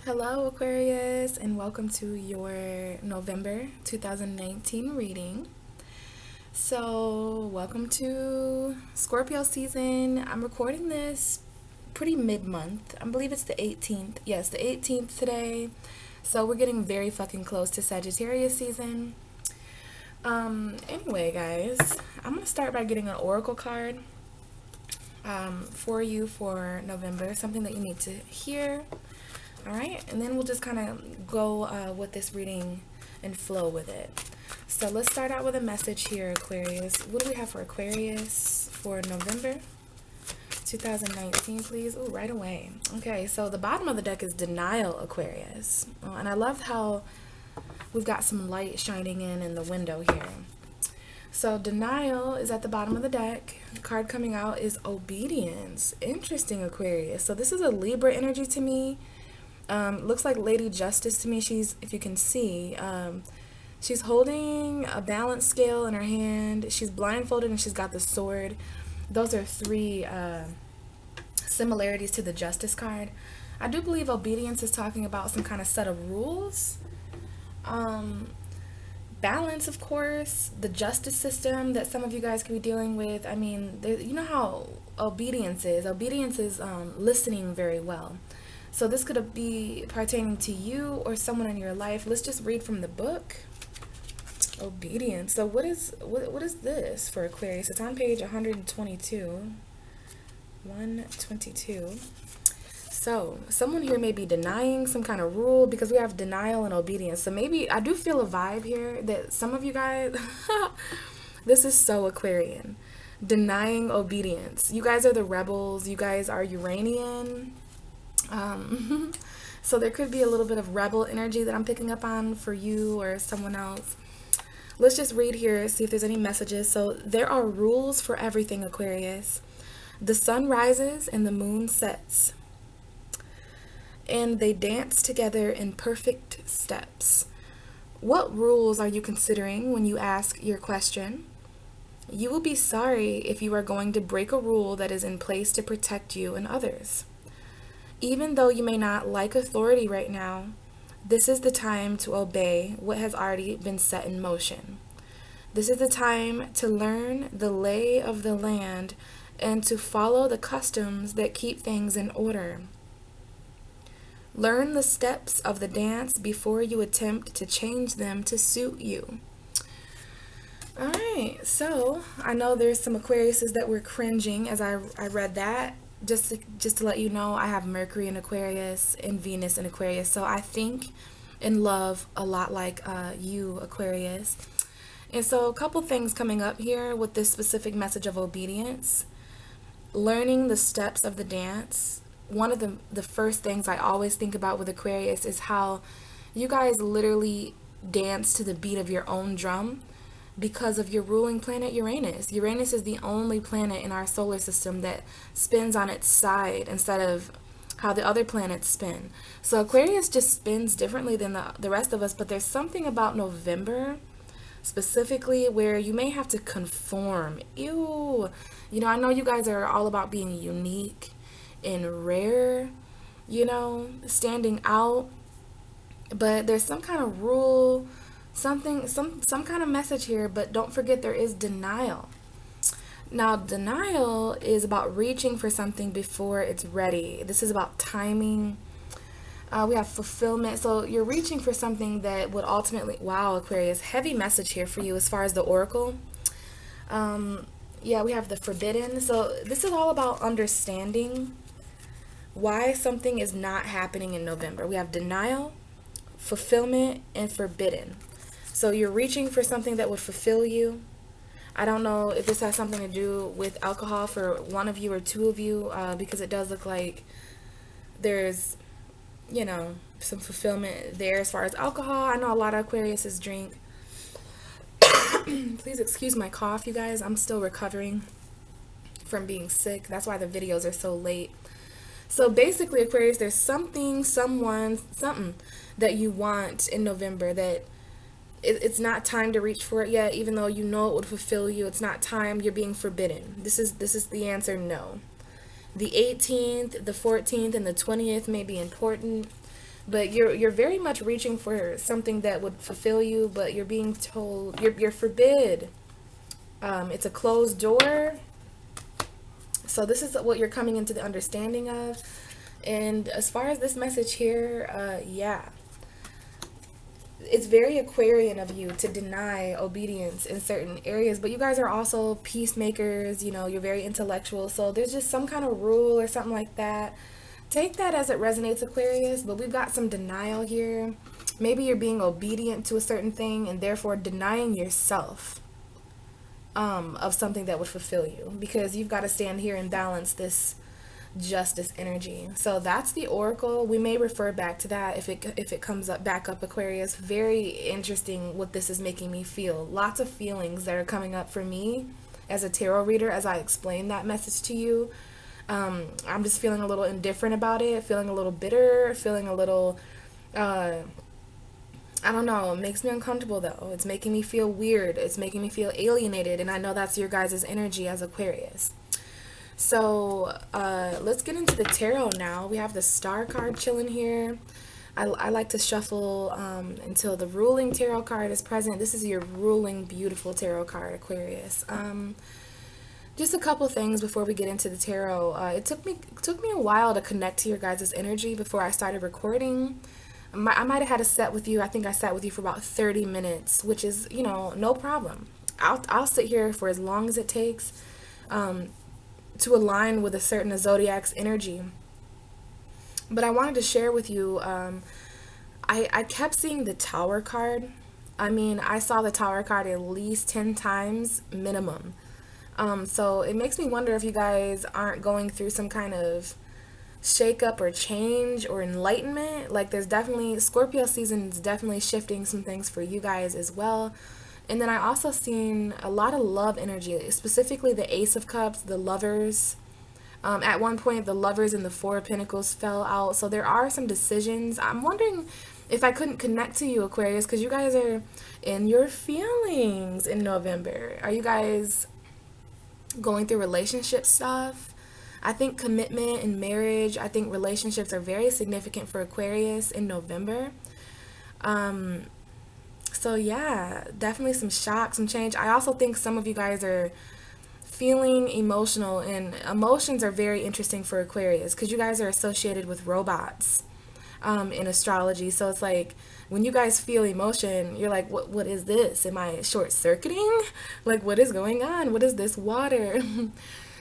Hello, Aquarius, and welcome to your November 2019 reading. So, welcome to Scorpio season. I'm recording this pretty mid-month. I believe it's the 18th. Yes, the 18th today. So, we're getting very fucking close to Sagittarius season. Anyway, guys, I'm going to start by getting an oracle card for you for November, something that you need to hear. All right, and then we'll just kind of go with this reading and flow with it. So let's start out with a message here, Aquarius. What do we have for Aquarius for November 2019, please? Oh, right away. Okay, so the bottom of the deck is Denial, Aquarius. And I love how we've got some light shining in the window here. So Denial is at the bottom of the deck. The card coming out is Obedience. Interesting, Aquarius. So this is a Libra energy to me. Looks like Lady Justice to me. She's, if you can see, she's holding a balance scale in her hand. She's blindfolded and she's got the sword. Those are three similarities to the Justice card. I do believe Obedience is talking about some kind of set of rules. Balance, of course, the justice system that some of you guys could be dealing with. I mean, you know how obedience is. Obedience is listening very well. So this could be pertaining to you or someone in your life. Let's just read from the book. Obedience. So what is this for Aquarius? It's on page 122. 122. So someone here may be denying some kind of rule because we have denial and obedience. So maybe I do feel a vibe here that some of you guys, this is so Aquarian. Denying obedience. You guys are the rebels. You guys are Uranian. So there could be a little bit of rebel energy that I'm picking up on for you or someone else. Let's just read here, see if there's any messages. So there are rules for everything, Aquarius. The sun rises and the moon sets, and they dance together in perfect steps. What rules are you considering when you ask your question? You will be sorry if you are going to break a rule that is in place to protect you and others. Even though you may not like authority right now, this is the time to obey what has already been set in motion. This is the time to learn the lay of the land and to follow the customs that keep things in order. Learn the steps of the dance before you attempt to change them to suit you. All right, so I know there's some Aquariuses that were cringing as I read that. Just to let you know, I have Mercury in Aquarius and Venus in Aquarius. So I think and love a lot like you, Aquarius. And so a couple things coming up here with this specific message of obedience. Learning the steps of the dance. One of the first things I always think about with Aquarius is how you guys literally dance to the beat of your own drum because of your ruling planet Uranus. Uranus is the only planet in our solar system that spins on its side instead of how the other planets spin. So Aquarius just spins differently than the rest of us, but there's something about November specifically where you may have to conform. Ew. You know, I know you guys are all about being unique and rare, you know, standing out, but there's some kind of rule, some kind of message here. But don't forget, there is denial. Now denial is about reaching for something before it's ready. This is about timing. We have fulfillment. So you're reaching for something that would ultimately, wow, Aquarius, heavy message here for you as far as the oracle. Yeah, we have the forbidden. So this is all about understanding why something is not happening in November. We have denial, fulfillment, and forbidden. So you're reaching for something that would fulfill you. I don't know if this has something to do with alcohol for one of you or two of you, because it does look like there's, you know, some fulfillment there as far as alcohol. I know a lot of Aquariuses drink. Please excuse my cough, you guys. I'm still recovering from being sick. That's why the videos are so late. So basically, Aquarius, there's something, someone, something that you want in November that it's not time to reach for it yet, even though you know it would fulfill you. It's not time. You're being forbidden. This is the answer, no. The 18th, the 14th, and the 20th may be important. but you're very much reaching for something that would fulfill you, but you're being told you're forbid. It's a closed door. So this is what you're coming into the understanding of. And as far as this message here, yeah, it's very Aquarian of you to deny obedience in certain areas, but you guys are also peacemakers, you know, you're very intellectual. So there's just some kind of rule or something like that. Take that as it resonates, Aquarius, but we've got some denial here. Maybe you're being obedient to a certain thing and therefore denying yourself of something that would fulfill you, because you've got to stand here and balance this justice energy. So that's the oracle. We may refer back to that if it comes up back up, Aquarius. Very interesting what this is making me feel. Lots of feelings that are coming up for me as a tarot reader as I explain that message to you. I'm just feeling a little indifferent about it, feeling a little bitter, feeling a little I don't know, it makes me uncomfortable though. It's making me feel weird. It's making me feel alienated, and I know that's your guys' energy as Aquarius. So let's get into the tarot now. We have the Star card chilling here. I like to shuffle until the ruling tarot card is present. This is your ruling, beautiful tarot card, Aquarius. Just a couple things before we get into the tarot. It took me a while to connect to your guys' energy before I started recording. I might have had a set with you. I think I sat with you for about 30 minutes, which is, you know, no problem. I'll sit here for as long as it takes to align with a certain zodiac's energy. But I wanted to share with you, I kept seeing the Tower card. I mean, I saw the Tower card at least 10 times minimum. So it makes me wonder if you guys aren't going through some kind of shake up or change or enlightenment. Like there's definitely, Scorpio season is definitely shifting some things for you guys as well. And then I also seen a lot of love energy, specifically the Ace of Cups, the Lovers. At one point, the Lovers and the Four of Pentacles fell out. So there are some decisions. I'm wondering if I couldn't connect to you, Aquarius, because you guys are in your feelings in November. Are you guys going through relationship stuff? I think commitment and marriage, I think relationships are very significant for Aquarius in November. So yeah, definitely some shock, some change. I also think some of you guys are feeling emotional, and emotions are very interesting for Aquarius because you guys are associated with robots in astrology. So it's like when you guys feel emotion, you're like, what is this? Am I short circuiting? Like, what is going on? What is this water?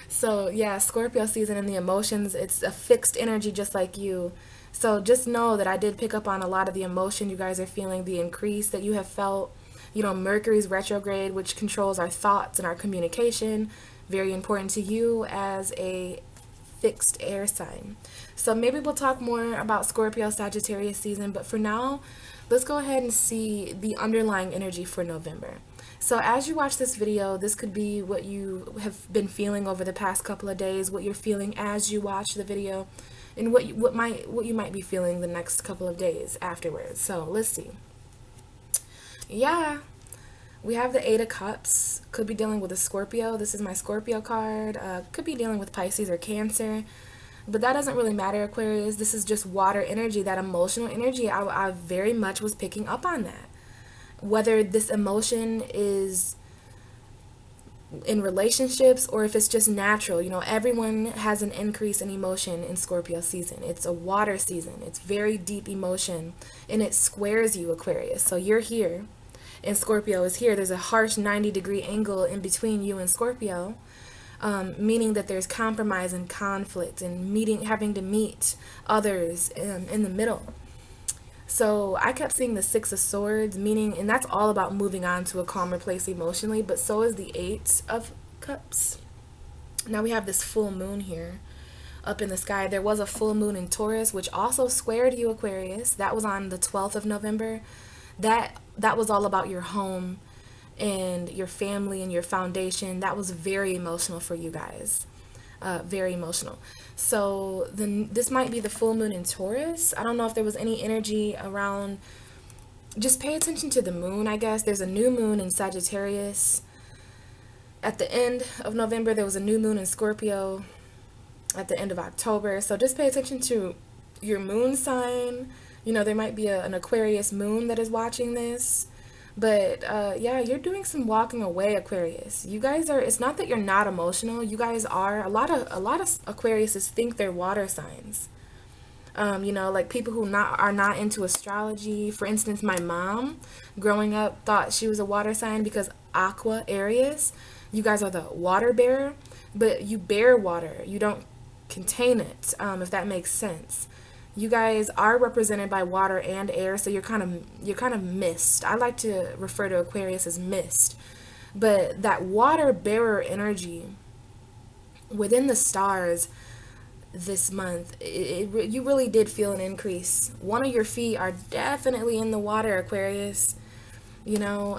So yeah, Scorpio season and the emotions, it's a fixed energy just like you. So just know that I did pick up on a lot of the emotion you guys are feeling, the increase that you have felt. You know, Mercury's retrograde, which controls our thoughts and our communication, very important to you as a fixed air sign. So maybe we'll talk more about Scorpio Sagittarius season, but for now, let's go ahead and see the underlying energy for November. So as you watch this video, this could be what you have been feeling over the past couple of days, what you're feeling as you watch the video, and what you might be feeling the next couple of days afterwards. So let's see. Yeah, we have the Eight of Cups. Could be dealing with a Scorpio. This is my Scorpio card. Could be dealing with Pisces or Cancer. But that doesn't really matter, Aquarius. This is just water energy, that emotional energy. I very much was picking up on that. Whether this emotion is in relationships or if it's just natural. You know, everyone has an increase in emotion in Scorpio season. It's a water season. It's very deep emotion, and it squares you, Aquarius. So you're here and Scorpio is here. There's a harsh 90-degree angle in between you and Scorpio, meaning that there's compromise and conflict and having to meet others in the middle. So I kept seeing the Six of Swords, meaning, and that's all about moving on to a calmer place emotionally, but so is the Eight of Cups. Now we have this full moon here up in the sky. There was a full moon in Taurus, which also squared you, Aquarius. That was on the 12th of November. That was all about your home and your family and your foundation. That was very emotional for you guys. Very emotional. So this might be the full moon in Taurus. I don't know if there was any energy around. Just pay attention to the moon, I guess. There's a new moon in Sagittarius. At the end of November, there was a new moon in Scorpio at the end of October. So just pay attention to your moon sign, You know, there might be an Aquarius moon that is watching this. But yeah, you're doing some walking away, Aquarius. You guys are, it's not that you're not emotional. You guys are. A lot of Aquariuses think they're water signs. You know, like people who are not into astrology. For instance, my mom growing up thought she was a water sign because Aqua Aries, you guys are the water bearer, but you bear water. You don't contain it, if that makes sense. You guys are represented by water and air, so you're kind of mist. I like to refer to Aquarius as mist. But that water bearer energy within the stars this month, you really did feel an increase. One of your feet are definitely in the water, Aquarius. You know,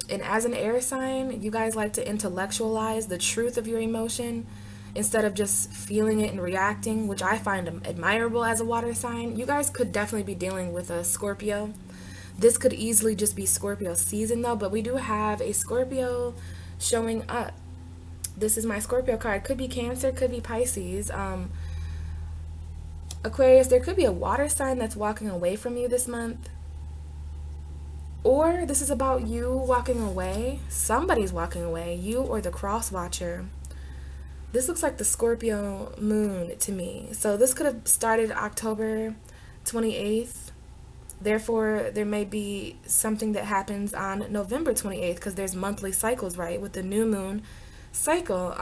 and as an air sign, you guys like to intellectualize the truth of your emotion instead of just feeling it and reacting, which I find admirable as a water sign. You guys could definitely be dealing with a Scorpio. This could easily just be Scorpio season though, but we do have a Scorpio showing up. This is my Scorpio card. Could be Cancer, could be Pisces. Aquarius, there could be a water sign that's walking away from you this month. Or this is about you walking away. Somebody's walking away, you or the cross watcher. This looks like the Scorpio moon to me. So this could have started October 28th. Therefore, there may be something that happens on November 28th because there's monthly cycles, right? With the new moon cycle.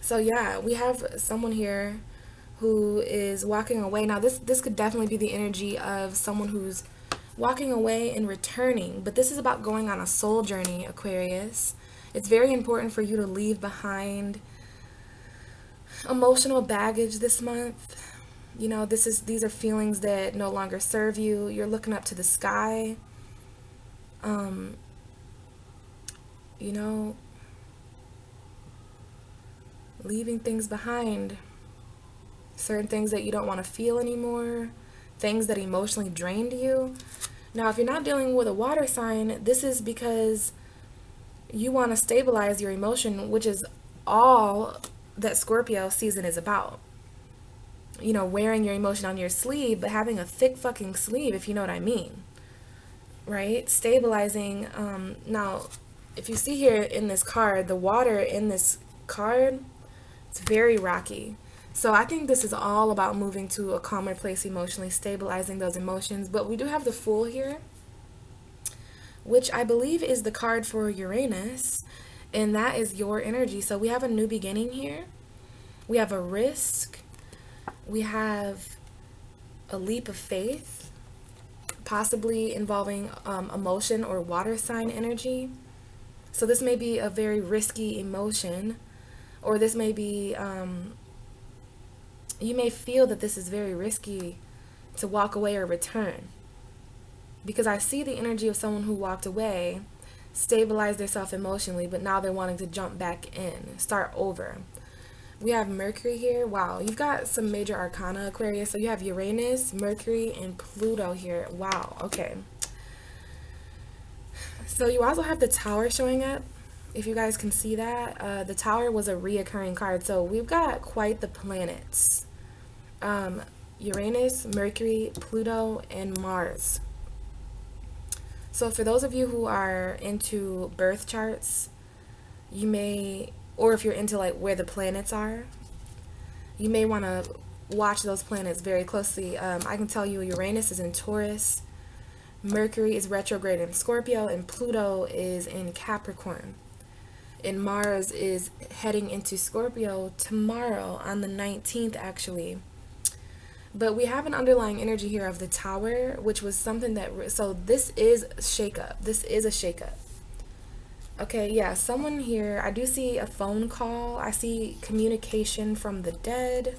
So yeah, we have someone here who is walking away. Now this could definitely be the energy of someone who's walking away and returning, but this is about going on a soul journey, Aquarius. It's very important for you to leave behind emotional baggage this month. You know, these are feelings that no longer serve you. You're looking up to the sky. You know, leaving things behind. Certain things that you don't want to feel anymore. Things that emotionally drained you. Now, if you're not dealing with a water sign, this is because you want to stabilize your emotion, which is all that Scorpio season is about. You know, wearing your emotion on your sleeve, but having a thick fucking sleeve, if you know what I mean. Right? Stabilizing. Now, if you see here in this card, the water in this card, it's very rocky. So I think this is all about moving to a calmer place emotionally, stabilizing those emotions. But we do have the Fool here, which I believe is the card for Uranus, and that is your energy. So we have a new beginning here. We have a risk. We have a leap of faith, possibly involving emotion or water sign energy. So this may be a very risky emotion, or this may be, you may feel that this is very risky to walk away or return. Because I see the energy of someone who walked away, stabilized themselves emotionally, but now they're wanting to jump back in, start over. We have Mercury here. Wow, you've got some major arcana, Aquarius. So you have Uranus, Mercury, and Pluto here. Wow, okay. So you also have the Tower showing up. If you guys can see that, the Tower was a reoccurring card. So we've got quite the planets. Uranus, Mercury, Pluto, and Mars. So for those of you who are into birth charts, you may, or if you're into like where the planets are, you may want to watch those planets very closely. I can tell you Uranus is in Taurus, Mercury is retrograde in Scorpio, and Pluto is in Capricorn. And Mars is heading into Scorpio tomorrow on the 19th actually. But we have an underlying energy here of the Tower, which was something that, so this is a shakeup. This is a shakeup. Okay, yeah, someone here, I do see a phone call. I see communication from the dead.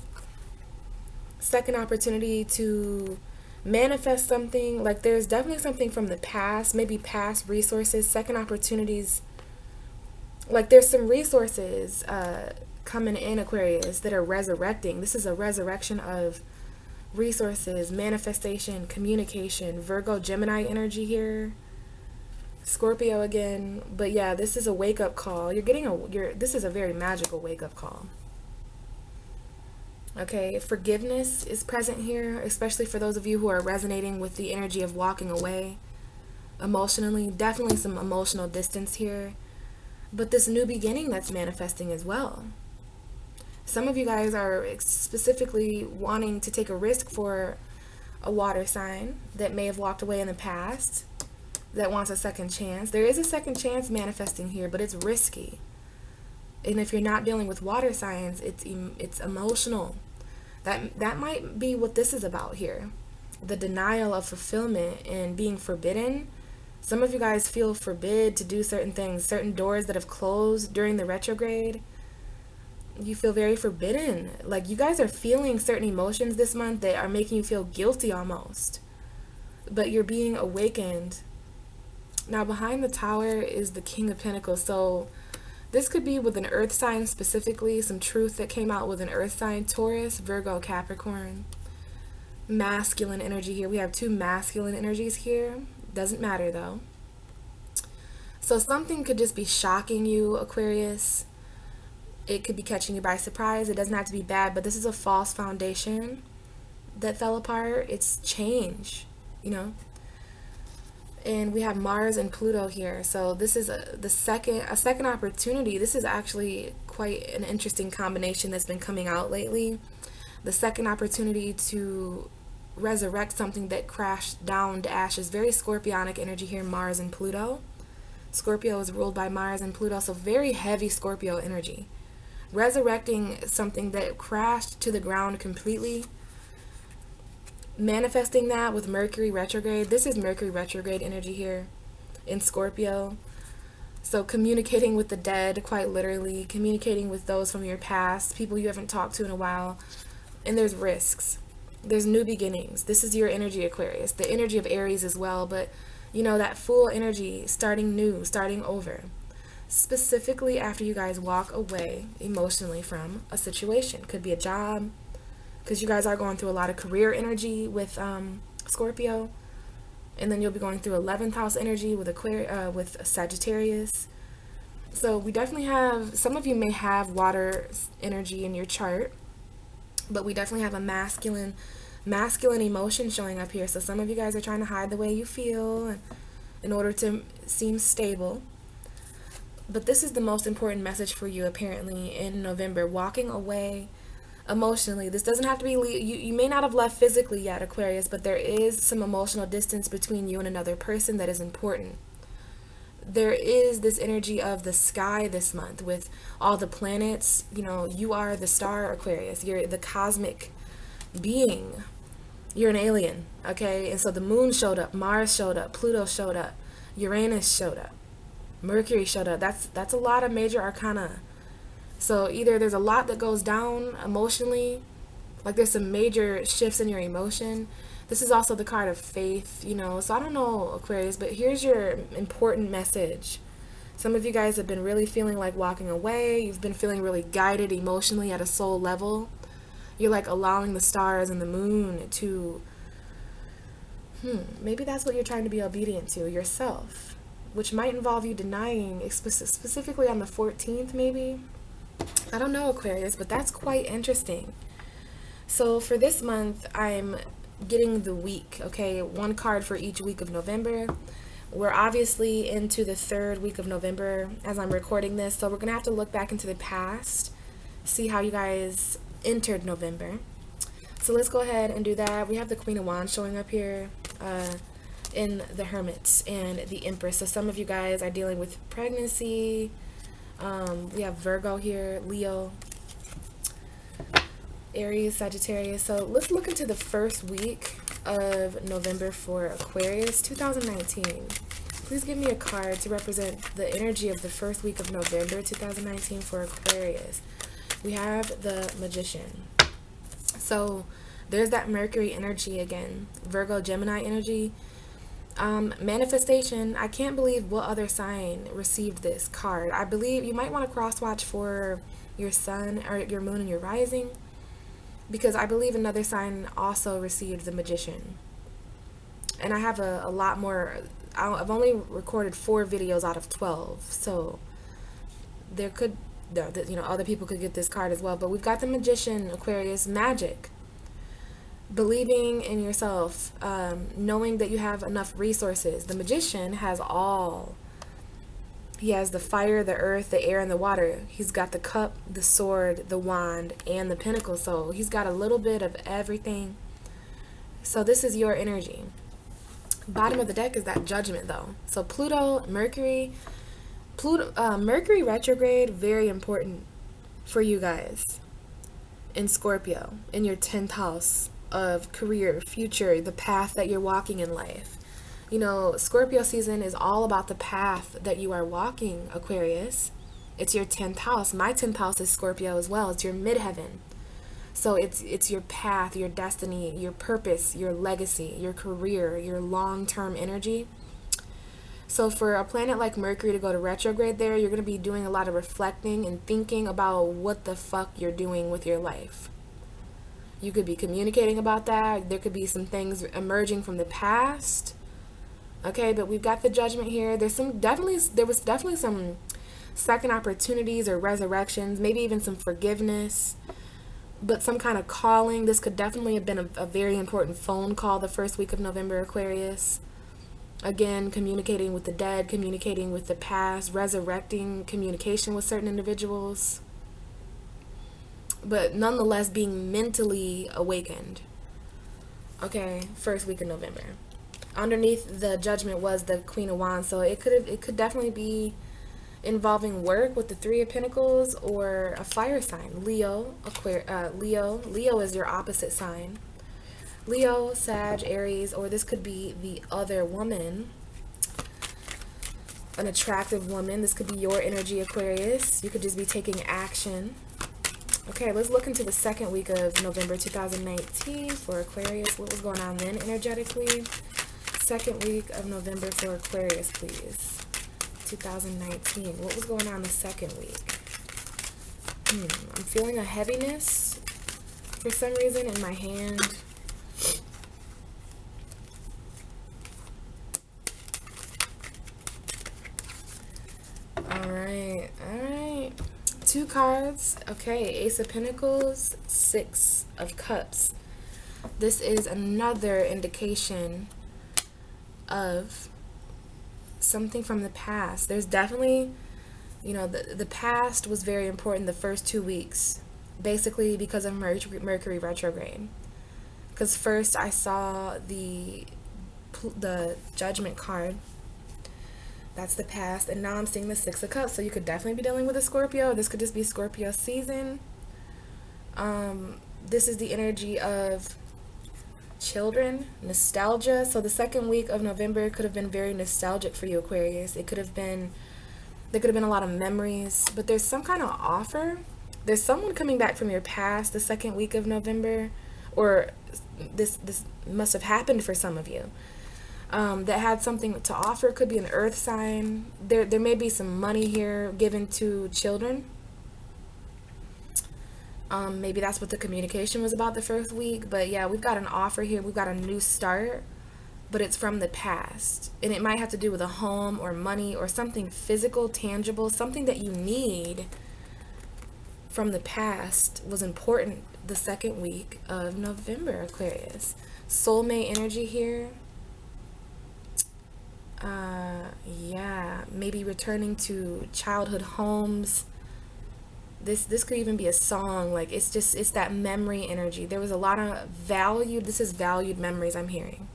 Second opportunity to manifest something. Like there's definitely something from the past, maybe past resources, second opportunities. Like there's some resources coming in, Aquarius, that are resurrecting. This is a resurrection of resources, manifestation, communication. Virgo, Gemini energy here. Scorpio again. But yeah, this is a wake-up call. This is a very magical wake-up call. Okay, forgiveness is present here, especially for those of you who are resonating with the energy of walking away emotionally. Definitely some emotional distance here. But this new beginning that's manifesting as well. Some of you guys are specifically wanting to take a risk for a water sign that may have walked away in the past, that wants a second chance. There is a second chance manifesting here, but it's risky. And if you're not dealing with water signs, it's emotional. That might be what this is about here. The denial of fulfillment and being forbidden. Some of you guys feel forbid to do certain things, certain doors that have closed during the retrograde. You feel very forbidden. Like you guys are feeling certain emotions this month that are making you feel guilty almost. But you're being awakened. Now behind the tower is the King of Pentacles. So this could be with an earth sign specifically, some truth that came out with an earth sign, Taurus, Virgo, Capricorn. Masculine energy here. We have two masculine energies here. Doesn't matter though. So something could just be shocking you, Aquarius. It could be catching you by surprise. It doesn't have to be bad, but this is a false foundation that fell apart. It's change, you know. And we have Mars and Pluto here. So this is a second opportunity. This is actually quite an interesting combination that's been coming out lately. The second opportunity to resurrect something that crashed down to ashes. Very scorpionic energy here, Mars and Pluto. Scorpio is ruled by Mars and Pluto, so very heavy Scorpio energy. Resurrecting something that crashed to the ground completely. Manifesting that with Mercury retrograde. This is Mercury retrograde energy here in Scorpio. So communicating with the dead, quite literally, communicating with those from your past, people you haven't talked to in a while. And there's risks. There's new beginnings. This is your energy, Aquarius. The energy of Aries as well, but you know, that full energy, starting new, starting over. Specifically after you guys walk away emotionally from a situation. Could be a job, because you guys are going through a lot of career energy with Scorpio, and then you'll be going through 11th house energy with with Sagittarius. So we definitely have, some of you may have water energy in your chart, but we definitely have a masculine emotion showing up here. So some of you guys are trying to hide the way you feel in order to seem stable. But this is the most important message for you apparently in November. Walking away emotionally. This doesn't have to be, you may not have left physically yet, Aquarius, but there is some emotional distance between you and another person that is important. There is this energy of the sky this month with all the planets. You know, you are the star, Aquarius. You're the cosmic being. You're an alien, okay? And so the moon showed up, Mars showed up, Pluto showed up, Uranus showed up, Mercury showed up. That's a lot of major arcana. So either there's a lot that goes down emotionally, like there's some major shifts in your emotion. This is also the card of faith, you know. So I don't know, Aquarius, but here's your important message. Some of you guys have been really feeling like walking away. You've been feeling really guided emotionally at a soul level. You're like allowing the stars and the moon to, maybe that's what you're trying to be obedient to, yourself, which might involve you denying, specifically on the 14th maybe. I don't know, Aquarius, but that's quite interesting. So for this month, I'm getting the week, okay? One card for each week of November. We're obviously into the third week of November as I'm recording this, so we're going to have to look back into the past, see how you guys entered November. So let's go ahead and do that. We have the Queen of Wands showing up here in the Hermit and the Empress. So some of you guys are dealing with pregnancy. We have Virgo here, Leo, Aries, Sagittarius. So let's look into the first week of November for Aquarius 2019. Please give me a card to represent the energy of the first week of November 2019 for Aquarius. We have the Magician. So there's that Mercury energy again, Virgo, Gemini energy. Manifestation. I can't believe what other sign received this card. I believe you might want to cross watch for your sun or your moon and your rising, because I believe another sign also received the Magician. And I have a lot more. I've only recorded 4 videos out of 12, so there could You know, other people could get this card as well, but we've got the Magician, Aquarius, magic. Believing in yourself, knowing that you have enough resources. The Magician has all. He has the fire, the earth, the air, and the water. He's got the cup, the sword, the wand, and the pentacle. So he's got a little bit of everything. So this is your energy. Bottom of the deck is that Judgment, though. So Pluto, Mercury retrograde, very important for you guys in Scorpio, in your 10th house of career, future, the path that you're walking in life. You know, Scorpio season is all about the path that you are walking, Aquarius. It's your 10th house. My 10th house is Scorpio as well. It's your midheaven. So it's your path, your destiny, your purpose, your legacy, your career, your long-term energy. So for a planet like Mercury to go to retrograde there, you're going to be doing a lot of reflecting and thinking about what the fuck you're doing with your life. You could be communicating about that. There could be some things emerging from the past. Okay, but we've got the Judgment here. There was definitely some second opportunities or resurrections, maybe even some forgiveness, but some kind of calling. This could definitely have been a very important phone call the first week of November, Aquarius. Again, communicating with the dead, communicating with the past, resurrecting communication with certain individuals, but nonetheless being mentally awakened. Okay, first week of November. Underneath the Judgment was the Queen of Wands, so it could definitely be involving work with the Three of Pentacles or a fire sign. Leo is your opposite sign. Leo, Sag, Aries, or this could be the other woman, an attractive woman. This could be your energy, Aquarius. You could just be taking action. Okay, let's look into the second week of November 2019 for Aquarius. What was going on then energetically? Second week of November for Aquarius, please. 2019. What was going on the second week? I'm feeling a heaviness for some reason in my hand. All right. Two cards. Okay, Ace of Pentacles, Six of Cups. This is another indication of something from the past. There's definitely, you know, the past was very important the first 2 weeks, basically because of Mercury retrograde. Because first I saw the Judgment card. That's the past, and now I'm seeing the Six of Cups. So you could definitely be dealing with a Scorpio. This could just be Scorpio season. This is the energy of children, nostalgia. So the second week of November could have been very nostalgic for you, Aquarius. There could have been a lot of memories, but there's some kind of offer. There's someone coming back from your past the second week of November, or this must have happened for some of you. That had something to offer. Could be an earth sign. There may be some money here given to children. Maybe that's what the communication was about the first week. But yeah, we've got an offer here. We've got a new start, but it's from the past. And it might have to do with a home or money or something physical, tangible, something that you need from the past was important the second week of November, Aquarius. Soulmate energy here. Yeah, maybe returning to childhood homes. This could even be a song. Like, it's that memory energy. There was a lot of this is valued memories I'm hearing.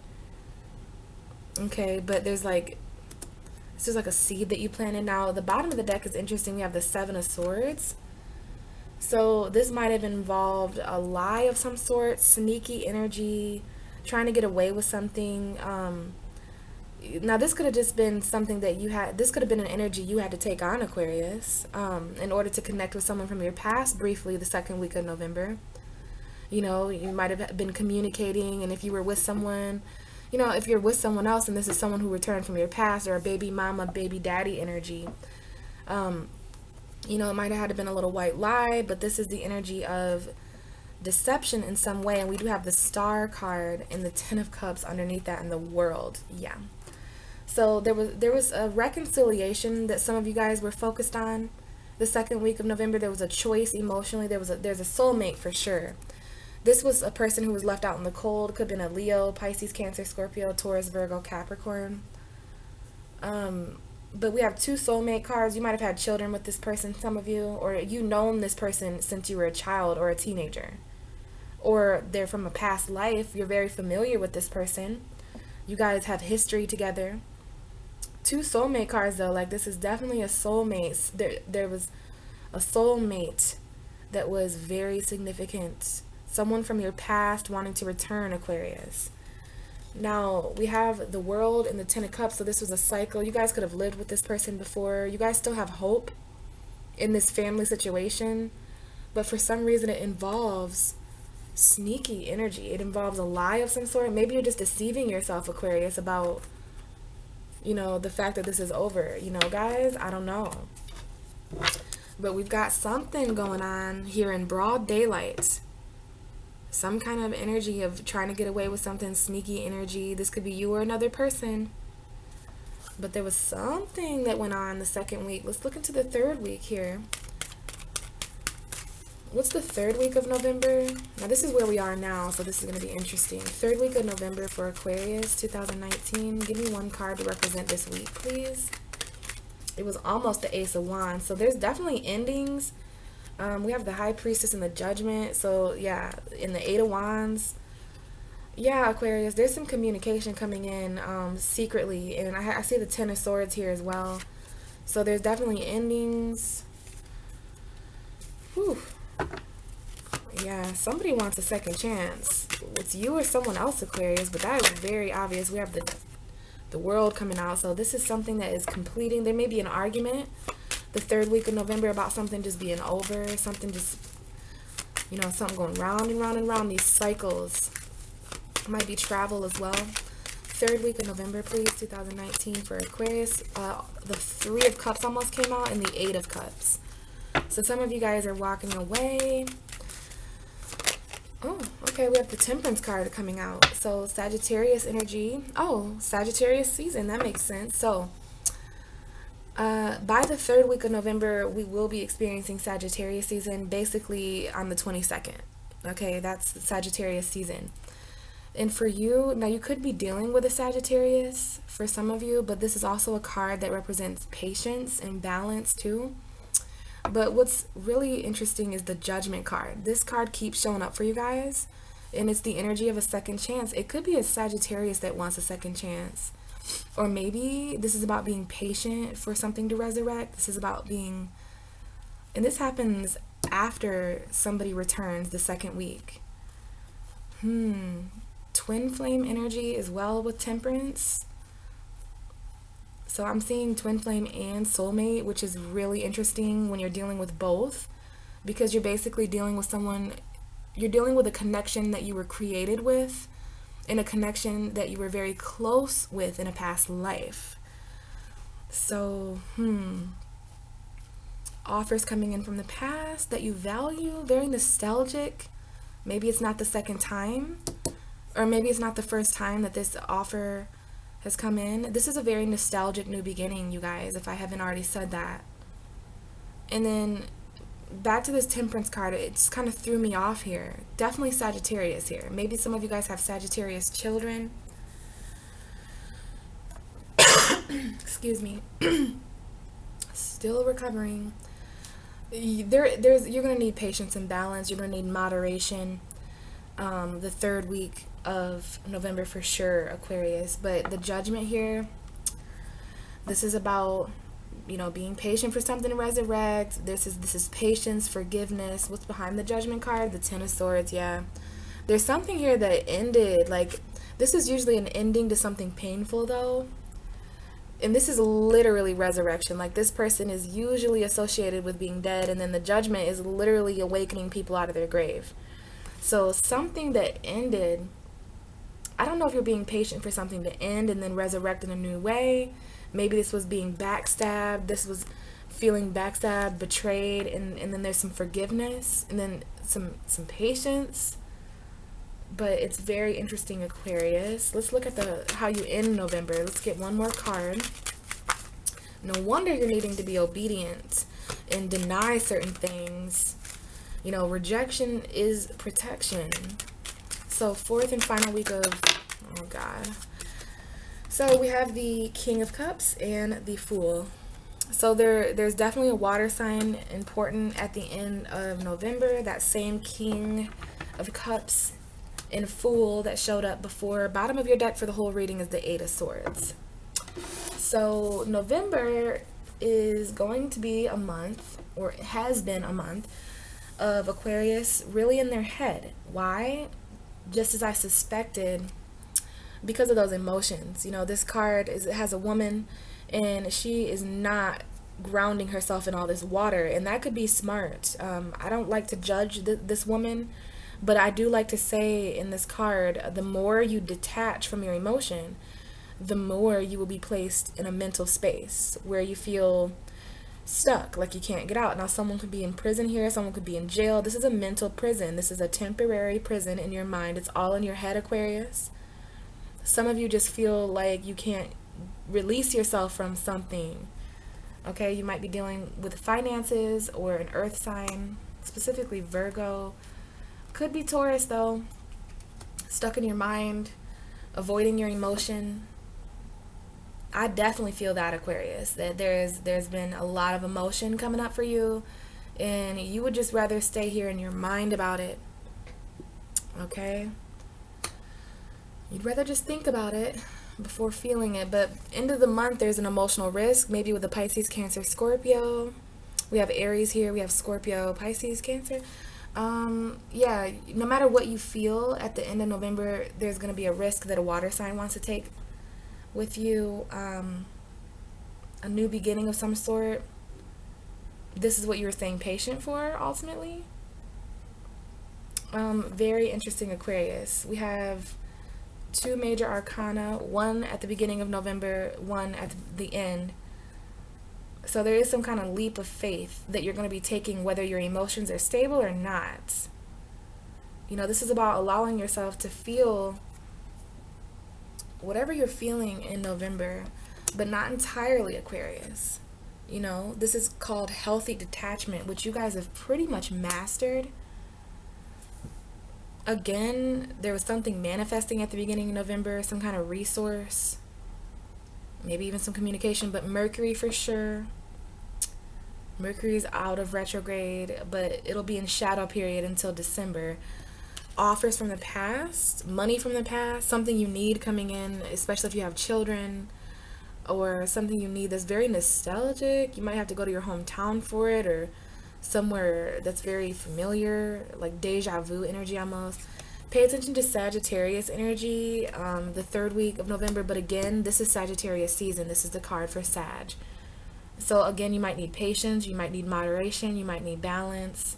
Okay, but this is like a seed that you planted. Now the bottom of the deck is interesting. We have the Seven of Swords. So this might have involved a lie of some sort, sneaky energy, trying to get away with something. Now this could have just been something that this could have been an energy you had to take on, Aquarius, in order to connect with someone from your past briefly the second week of November. You know, you might have been communicating, and if you were with someone, you know, if you're with someone else and this is someone who returned from your past, or a baby mama, baby daddy energy, you know, it might have had to been a little white lie, but this is the energy of deception in some way. And we do have the Star card and the Ten of Cups underneath that in the World. Yeah. So there was a reconciliation that some of you guys were focused on the second week of November. There was a choice emotionally. There's a soulmate for sure. This was a person who was left out in the cold. Could have been a Leo, Pisces, Cancer, Scorpio, Taurus, Virgo, Capricorn. But we have two soulmate cards. You might have had children with this person, some of you, or you known this person since you were a child or a teenager. Or they're from a past life. You're very familiar with this person. You guys have history together. Two soulmate cards though, like this is definitely a soulmate. There was a soulmate that was very significant. Someone from your past wanting to return, Aquarius. Now, we have the World and the Ten of Cups, so this was a cycle. You guys could have lived with this person before. You guys still have hope in this family situation, but for some reason it involves sneaky energy. It involves a lie of some sort. Maybe you're just deceiving yourself, Aquarius, about, you know, the fact that this is over. You know, guys, I don't know. But we've got something going on here in broad daylight. Some kind of energy of trying to get away with something, sneaky energy. This could be you or another person. But there was something that went on the second week. Let's look into the third week here. What's the third week of November? Now this is where we are now, so this is going to be interesting. Third week of November for Aquarius 2019. Give me one card to represent this week, please. It was almost the Ace of Wands. So there's definitely endings. We have the High Priestess and the Judgment. So yeah, in the Eight of Wands. Yeah, Aquarius, there's some communication coming in secretly. And I see the Ten of Swords here as well. So there's definitely endings. Whew. Yeah, somebody wants a second chance. It's you or someone else, Aquarius, but that is very obvious. We have the World coming out. So this is something that is completing. There may be an argument the third week of November about something just being over, something just, you know, something going round and round and round, these cycles. Might be travel as well. Third week of November, please, 2019 for Aquarius. The Three of Cups almost came out and the Eight of Cups. So some of you guys are walking away. Oh, okay, we have the Temperance card coming out. So Sagittarius energy. Oh, Sagittarius season, that makes sense. So by the third week of November, we will be experiencing Sagittarius season, basically on the 22nd. Okay, that's the Sagittarius season. And for you, now you could be dealing with a Sagittarius for some of you, but this is also a card that represents patience and balance too. But what's really interesting is the Judgment card. This card keeps showing up for you guys, and it's the energy of a second chance. It could be a Sagittarius that wants a second chance. Or maybe this is about being patient for something to resurrect. This is about being, and this happens after somebody returns the second week. Twin flame energy as well with Temperance. So I'm seeing twin flame and soulmate, which is really interesting when you're dealing with both, because you're basically dealing with someone, you're dealing with a connection that you were created with, in a connection that you were very close with in a past life. So, offers coming in from the past that you value, very nostalgic. Maybe it's not the second time, or maybe it's not the first time that this offer has come in. This is a very nostalgic new beginning, you guys, if I haven't already said that. And then back to this Temperance card, it just kind of threw me off here. Definitely Sagittarius here. Maybe some of you guys have Sagittarius children. Excuse me. Still recovering. You're going to need patience and balance. You're going to need moderation. The third week of November for sure, Aquarius. But the Judgment here, this is about, you know, being patient for something to resurrect. This is patience, forgiveness. What's behind the Judgment card? The Ten of Swords. Yeah, there's something here that ended. Like, this is usually an ending to something painful though, and this is literally resurrection. Like, this person is usually associated with being dead, and then the Judgment is literally awakening people out of their grave. So something that ended, I don't know if you're being patient for something to end and then resurrect in a new way. Maybe this was being backstabbed. This was feeling backstabbed, betrayed, and then there's some forgiveness, and then some patience. But it's very interesting, Aquarius. Let's look at how you end November. Let's get one more card. No wonder you're needing to be obedient. and deny certain things. You know, rejection is protection. So fourth and final week of, oh God. So we have the King of Cups and the Fool. So there's definitely a water sign important at the end of November. That same King of Cups and Fool that showed up before. Bottom of your deck for the whole reading is the Eight of Swords. So November is going to be a month, or it has been a month, of Aquarius really in their head. Why? Just as I suspected, because of those emotions. You know, this card has a woman, and she is not grounding herself in all this water, and that could be smart. I don't like to judge this woman, but I do like to say in this card, the more you detach from your emotion, the more you will be placed in a mental space where you feel stuck, like you can't get out. Now, someone could be in prison here, someone could be in jail. This is a mental prison. This is a temporary prison in your mind. It's all in your head, Aquarius. Some of you just feel like you can't release yourself from something. Okay, you might be dealing with finances or an earth sign, specifically Virgo. Could be Taurus though. Stuck in your mind, avoiding your emotion. I definitely feel that, Aquarius, that there's been a lot of emotion coming up for you, and you would just rather stay here in your mind about it. Okay? You'd rather just think about it before feeling it. But end of the month, there's an emotional risk, maybe with the Pisces, Cancer, Scorpio. We have Aries here, we have Scorpio, Pisces, Cancer. Yeah, no matter what you feel at the end of November, there's going to be a risk that a water sign wants to take with you, a new beginning of some sort. This is what you were staying patient for, ultimately. Very interesting, Aquarius. We have two major arcana, one at the beginning of November, one at the end. So there is some kind of leap of faith that you're going to be taking, whether your emotions are stable or not. You know, this is about allowing yourself to feel whatever you're feeling in November, but not entirely, Aquarius. You know, this is called healthy detachment, which you guys have pretty much mastered. Again, there was something manifesting at the beginning of November, some kind of resource, maybe even some communication, but Mercury for sure. Mercury's out of retrograde, but it'll be in shadow period until December. Offers from the past, money from the past, something you need coming in, especially if you have children, or something you need that's very nostalgic. You might have to go to your hometown for it, or somewhere that's very familiar, like deja vu energy almost. Pay attention to Sagittarius energy, the third week of November, but again, this is Sagittarius season. This is the card for Sag. So again, you might need patience, you might need moderation, you might need balance.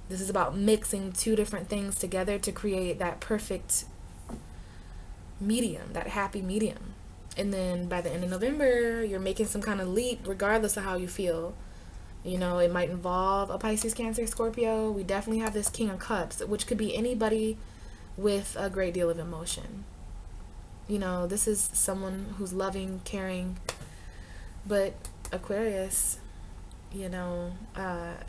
This is about mixing two different things together to create that perfect medium, that happy medium. And then by the end of November, you're making some kind of leap regardless of how you feel. You know, it might involve a Pisces, Cancer, Scorpio. We definitely have this King of Cups, which could be anybody with a great deal of emotion. You know, this is someone who's loving, caring. But Aquarius, you know,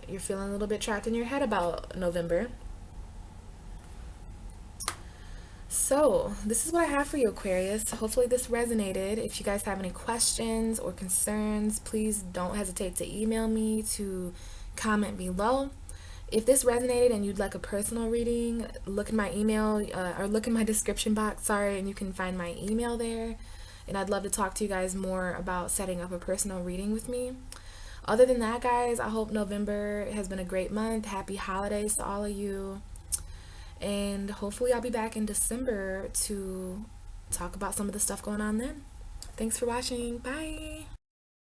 you're feeling a little bit trapped in your head about November. So this is what I have for you, Aquarius. Hopefully this resonated. If you guys have any questions or concerns, please don't hesitate to email me, to comment below. If this resonated and you'd like a personal reading, look in my email, or look in my description box, and you can find my email there. And I'd love to talk to you guys more about setting up a personal reading with me. Other than that, guys, I hope November has been a great month. Happy holidays to all of you. And hopefully I'll be back in December to talk about some of the stuff going on then. Thanks for watching. Bye.